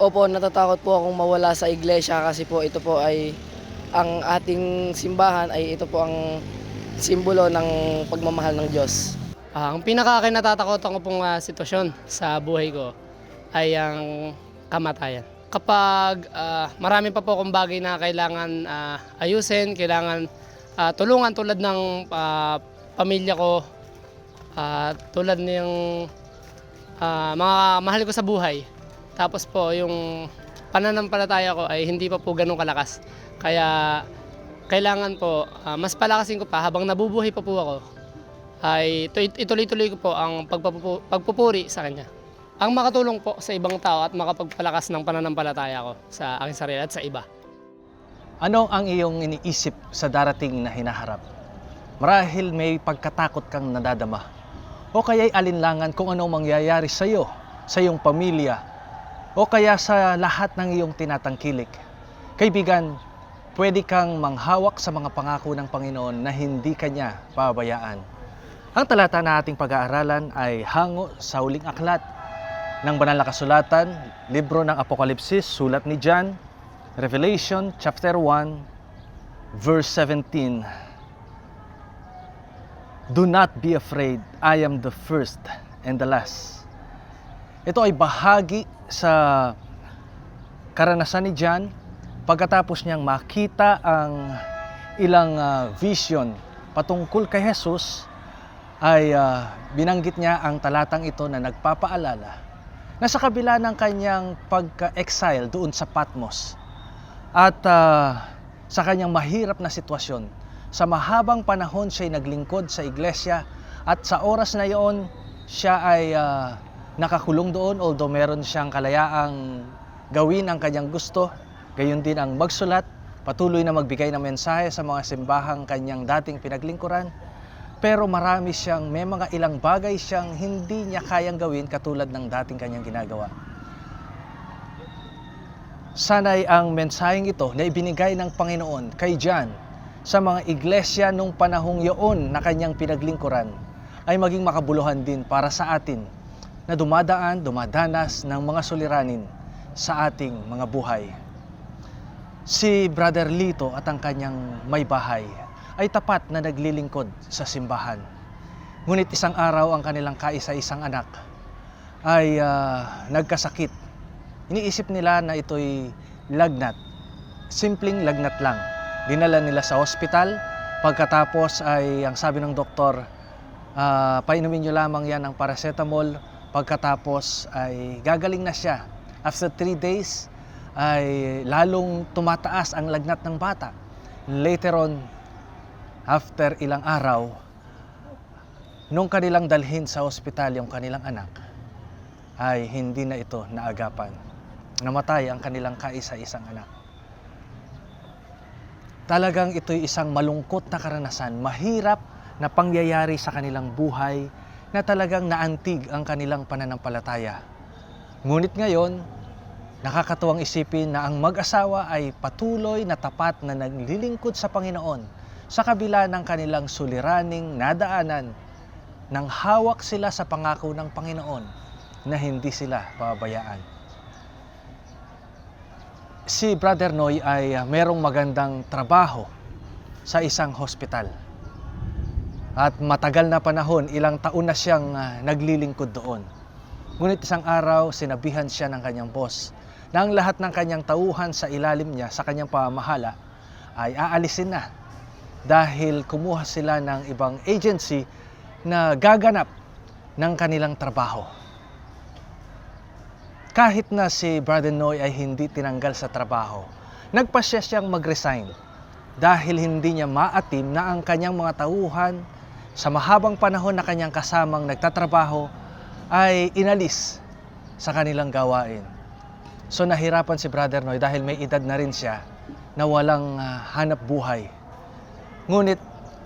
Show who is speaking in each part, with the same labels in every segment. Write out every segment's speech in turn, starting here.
Speaker 1: Opo, natatakot po akong mawala sa iglesia kasi po ito po ay ang ating simbahan ay ito po ang simbolo ng pagmamahal ng Diyos.
Speaker 2: Ang pinaka-kinatatakutan ko pong sitwasyon sa buhay ko ay ang kamatayan. Kapag marami pa po akong bagay na kailangan ayusin, kailangan tulungan tulad ng pamilya ko, tulad ng mga mahal ko sa buhay. Tapos po yung pananampalataya ko ay hindi pa po ganun kalakas. Kaya kailangan po mas palakasin ko pa habang nabubuhay pa po ako ay ituloy-tuloy ko po ang pagpupuri sa Kanya. Ang makatulong po sa ibang tao at makapagpalakas ng pananampalataya ko sa aking sarili at sa iba.
Speaker 3: Ano ang iyong iniisip sa darating na hinaharap? Marahil may pagkatakot kang nadadama o kaya'y alinlangan kung ano mangyayari sa iyo, sa iyong pamilya, o kaya sa lahat ng iyong tinatangkilik. Kaibigan, pwede kang manghawak sa mga pangako ng Panginoon na hindi Kanya pabayaan. Ang talata na ating pag-aaralan ay hango sa huling aklat ng banal na kasulatan, libro ng Apokalipsis, sulat ni John, Revelation chapter 1, verse 17. Do not be afraid, I am the first and the last. Ito ay bahagi sa karanasan ni John pagkatapos niyang makita ang ilang vision patungkol kay Jesus ay binanggit niya ang talatang ito na nagpapaalala na sa kabila ng kanyang pagka-exile doon sa Patmos at sa kanyang mahirap na sitwasyon, sa mahabang panahon siya'y naglingkod sa iglesia at sa oras na iyon siya ay nakakulong doon, although meron siyang kalayaang gawin ang kanyang gusto, gayon din ang magsulat, patuloy na magbigay ng mensahe sa mga simbahang kanyang dating pinaglingkuran, pero may mga ilang bagay siyang hindi niya kayang gawin katulad ng dating kanyang ginagawa. Sana'y ang mensaheng ito na ibinigay ng Panginoon kay John sa mga iglesia nung panahong iyon na kanyang pinaglingkuran ay maging makabuluhan din para sa atin na dumadanas ng mga suliranin sa ating mga buhay. Si Brother Lito at ang kanyang may bahay ay tapat na naglilingkod sa simbahan. Ngunit isang araw ang kanilang kaisa-isang anak ay nagkasakit. Iniisip nila na ito'y lagnat. Simpleng lagnat lang. Dinala nila sa ospital. Pagkatapos ay ang sabi ng doktor, painumin nyo lamang yan ng paracetamol. Pagkatapos ay gagaling na siya. After 3 days ay lalong tumataas ang lagnat ng bata. Later on, after ilang araw, nung kanilang dalhin sa ospital yung kanilang anak, ay hindi na ito naagapan. Namatay ang kanilang kaisa-isang anak. Talagang ito'y isang malungkot na karanasan, mahirap na pangyayari sa kanilang buhay, na talagang naantig ang kanilang pananampalataya. Ngunit ngayon, nakakatuwang isipin na ang mag-asawa ay patuloy na tapat na naglilingkod sa Panginoon sa kabila ng kanilang suliraning nadaanan nang hawak sila sa pangako ng Panginoon na hindi sila pabayaan. Si Brother Noy ay merong magandang trabaho sa isang hospital. At matagal na panahon, ilang taon na siyang naglilingkod doon. Ngunit isang araw, sinabihan siya ng kanyang boss na ang lahat ng kanyang tauhan sa ilalim niya, sa kanyang pamamahala, ay aalisin na. Dahil kumuha sila ng ibang agency na gaganap ng kanilang trabaho. Kahit na si Brother Noy ay hindi tinanggal sa trabaho, nagpasya siyang mag-resign dahil hindi niya maatim na ang kanyang mga tauhan sa mahabang panahon na kanyang kasamang nagtatrabaho ay inalis sa kanilang gawain. So nahirapan si Brother Noy dahil may edad na rin siya na walang hanap buhay. Ngunit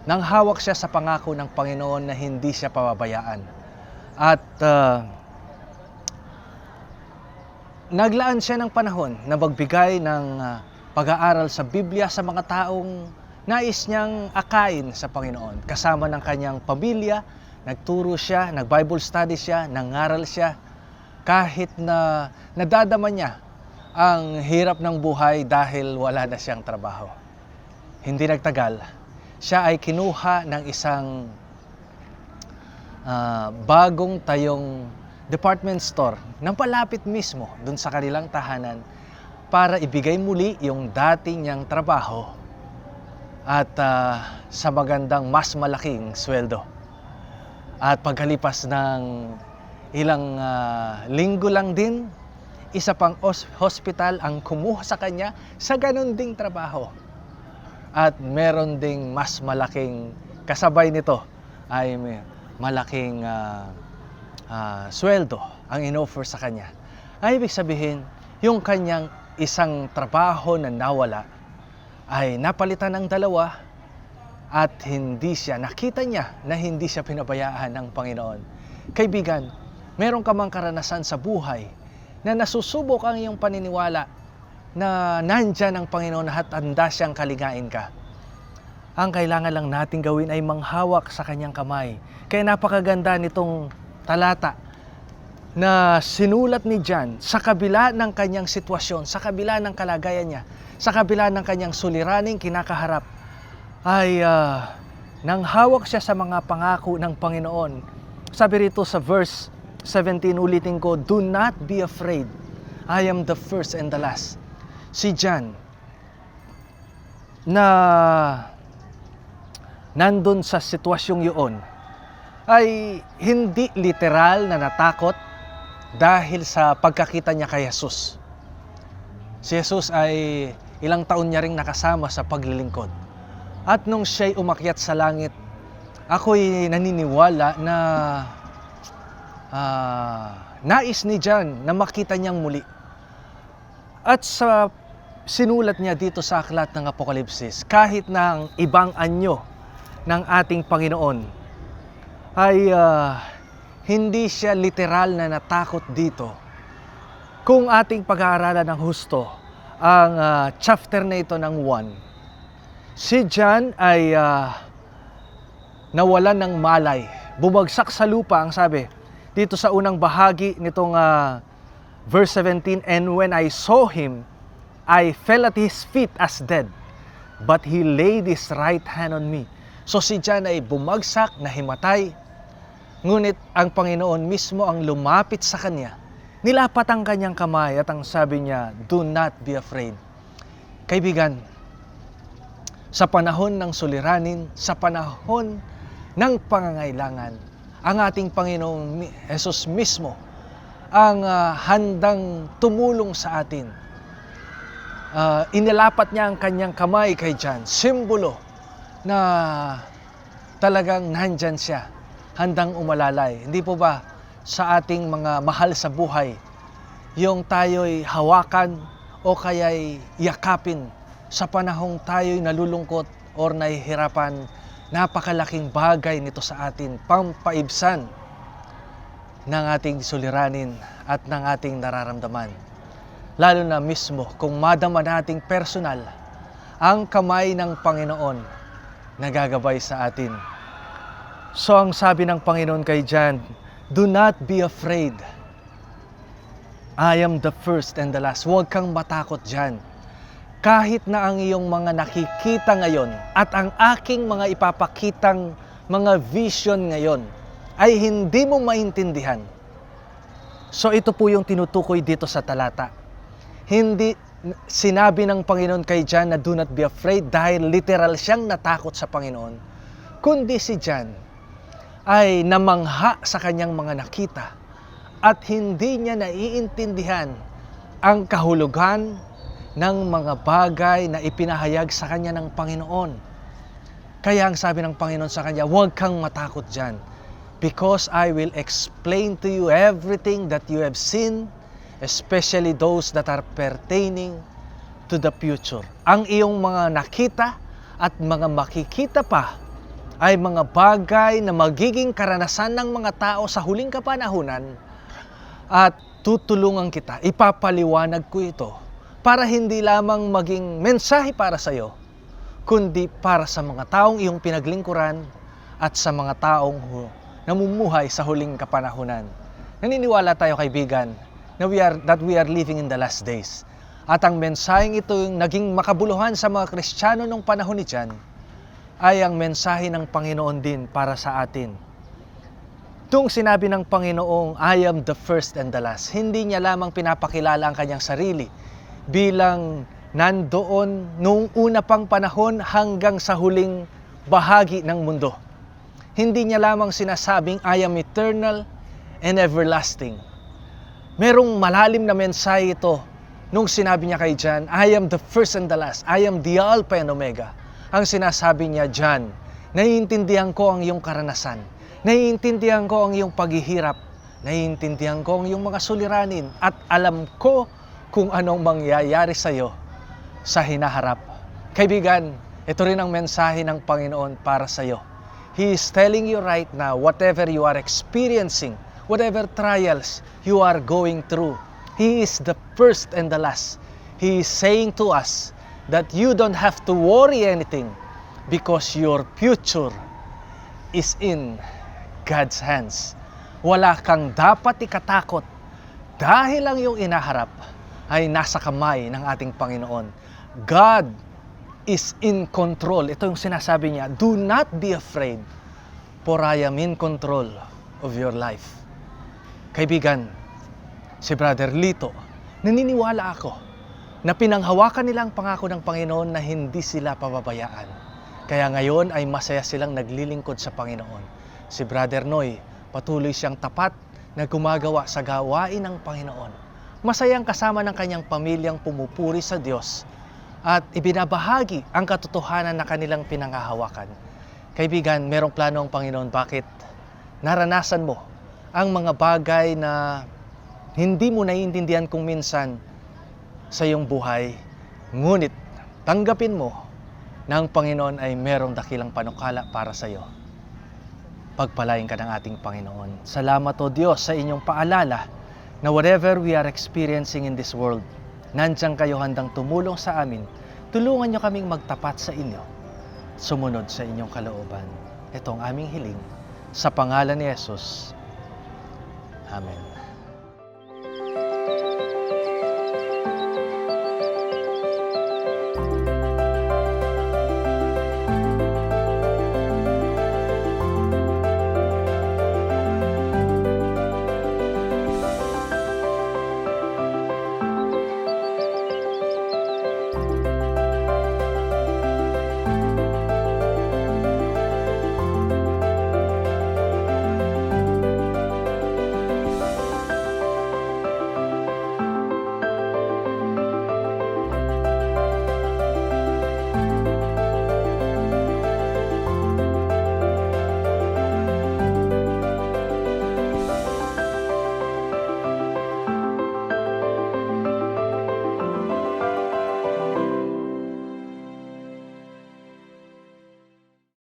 Speaker 3: nang hawak siya sa pangako ng Panginoon na hindi siya pababayaan. At naglaan siya ng panahon na magbigay ng pag-aaral sa Biblia sa mga taong nais niyang akayin sa Panginoon. Kasama ng kanyang pamilya, nagturo siya, nag-Bible study siya, nangaral siya, kahit na nadadama niya ang hirap ng buhay dahil wala na siyang trabaho. Hindi nagtagal, siya ay kinuha ng isang bagong tayong department store nang palapit mismo dun sa kanilang tahanan para ibigay muli yung dating niyang trabaho at sa magandang mas malaking sweldo. At pagkalipas ng ilang linggo lang din, isa pang hospital ang kumuha sa kanya sa ganun ding trabaho. At meron ding mas malaking kasabay nito ay malaking sweldo ang inoffer sa kanya. Ay ibig sabihin, yung kanyang isang trabaho na nawala ay napalitan ng dalawa at nakita niya na hindi siya pinabayaan ng Panginoon. Kaibigan, meron ka mang karanasan sa buhay na nasusubok ang iyong paniniwala na nandyan ang Panginoon at handa siyang kaligain ka. Ang kailangan lang natin gawin ay manghawak sa kanyang kamay. Kaya napakaganda nitong talata na sinulat ni John sa kabila ng kanyang sitwasyon, sa kabila ng kalagayan niya, sa kabila ng kanyang suliraning kinakaharap, ay nanghawak siya sa mga pangako ng Panginoon. Sabi rito sa verse 17, ulitin ko, "Do not be afraid. I am the first and the last." Si John na nandun sa sitwasyong yun ay hindi literal na natakot dahil sa pagkakita niya kay Jesus. Si Jesus ay ilang taon niya ring nakasama sa paglilingkod. At nung siya'y umakyat sa langit, ako'y naniniwala na nais ni John na makita niyang muli. At sa sinulat niya dito sa aklat ng Apokalipsis, kahit na ang ibang anyo ng ating Panginoon ay hindi siya literal na natakot dito. Kung ating pag-aaralan ng husto ang chapter na ito ng 1, si John ay nawalan ng malay. Bumagsak sa lupa, ang sabi dito sa unang bahagi nitong verse 17, "And when I saw him, I fell at his feet as dead, but he laid his right hand on me." So si John ay bumagsak, nahimatay, ngunit ang Panginoon mismo ang lumapit sa kanya, nilapat ang kanyang kamay at ang sabi niya, "Do not be afraid." Kaibigan, sa panahon ng suliranin, sa panahon ng pangangailangan, ang ating Panginoong Jesus mismo ang handang tumulong sa atin. Inilapat niya ang kanyang kamay kay John, simbolo na talagang nandyan siya, handang umalalay. Hindi po ba sa ating mga mahal sa buhay, yung tayo'y hawakan o kaya'y yakapin sa panahong tayo'y nalulungkot o nahihirapan, napakalaking bagay nito sa atin, pampaibsan ng ating suliranin at ng ating nararamdaman. Lalo na mismo kung madama nating personal ang kamay ng Panginoon nagagabay sa atin. So ang sabi ng Panginoon kay John, "Do not be afraid. I am the first and the last." Huwag kang matakot dyan. Kahit na ang iyong mga nakikita ngayon at ang aking mga ipapakitang mga vision ngayon ay hindi mo maintindihan. So ito po yung tinutukoy dito sa talata. Hindi sinabi ng Panginoon kay John na do not be afraid dahil literal siyang natakot sa Panginoon, kundi si John ay namangha sa kanyang mga nakita at hindi niya naiintindihan ang kahulugan ng mga bagay na ipinahayag sa kanya ng Panginoon. Kaya ang sabi ng Panginoon sa kanya, "Huwag kang matakot dyan, because I will explain to you everything that you have seen, especially those that are pertaining to the future. Ang iyong mga nakita at mga makikita pa ay mga bagay na magiging karanasan ng mga tao sa huling kapanahunan, at tutulungan kita, ipapaliwanag ko ito para hindi lamang maging mensahe para sa iyo, kundi para sa mga taong iyong pinaglingkuran at sa mga taong namumuhay sa huling kapanahunan. Naniniwala tayo, kaibigan, na we are living in the last days. At ang mensaheng ito yung naging makabuluhan sa mga Kristiyano nung panahon ni John ay ang mensahe ng Panginoon din para sa atin. Tung sinabi ng Panginoong, I am the first and the last, hindi niya lamang pinapakilala ang kanyang sarili bilang nandoon nung una pang panahon hanggang sa huling bahagi ng mundo. Hindi niya lamang sinasabing, I am eternal and everlasting. Merong malalim na mensahe ito nung sinabi niya kay John, I am the first and the last, I am the Alpha and Omega. Ang sinasabi niya, John, naiintindihan ko ang iyong karanasan, naiintindihan ko ang iyong paghihirap, naiintindihan ko ang iyong mga suliranin, at alam ko kung anong mangyayari sa iyo sa hinaharap. Kaibigan, ito rin ang mensahe ng Panginoon para sa iyo. He is telling you right now, whatever you are experiencing, whatever trials you are going through, He is the first and the last. He is saying to us that you don't have to worry anything because your future is in God's hands. Wala kang dapat ikatakot dahil ang iyong inaharap ay nasa kamay ng ating Panginoon. God is in control. Ito yung sinasabi niya, do not be afraid, for I am in control of your life. Kaibigan, si Brother Lito, naniniwala ako na pinanghawakan nila ang pangako ng Panginoon na hindi sila pababayaan. Kaya ngayon ay masaya silang naglilingkod sa Panginoon. Si Brother Noy, patuloy siyang tapat na gumagawa sa gawain ng Panginoon. Masayang kasama ng kanyang pamilyang pumupuri sa Diyos at ibinabahagi ang katotohanan na kanilang pinanghahawakan. Kaibigan, merong plano ang Panginoon. Bakit? Naranasan mo ang mga bagay na hindi mo naiintindihan kung minsan sa iyong buhay, ngunit tanggapin mo na ang Panginoon ay merong dakilang panukala para sa iyo. Pagpalain ka ng ating Panginoon. Salamat o Diyos sa inyong paalala na whatever we are experiencing in this world, nandiyan kayo handang tumulong sa amin. Tulungan niyo kaming magtapat sa inyo, sumunod sa inyong kalooban. Ito ang aming hiling sa pangalan ni Jesus. Amen.